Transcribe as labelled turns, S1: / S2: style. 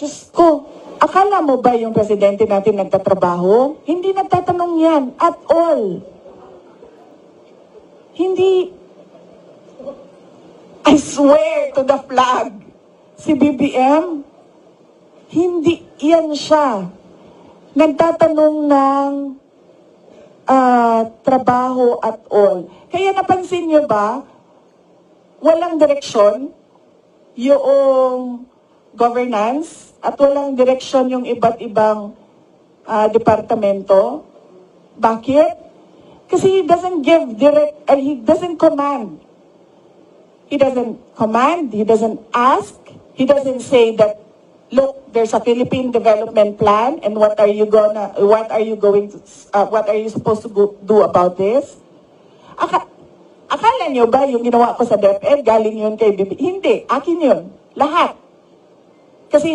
S1: Diyos ko, akala mo ba yung presidente natin nagtatrabaho? Hindi nagtatanong yan at all. Hindi, I swear to the flag, si BBM, hindi yan siya. Nagtatanong ng trabaho at all. Kaya napansin niyo ba, walang direksyon yung governance at walang direksyon yung iba't ibang departamento. Bakit? Kasi he doesn't give direct, he doesn't command. He doesn't command, he doesn't ask, he doesn't say that, look, there's a Philippine development plan and what are you supposed to do about this? Akala nyo ba yung ginawa ko sa DepEd, galing yun kay Bibi? Hindi, akin yun. Lahat. Kasi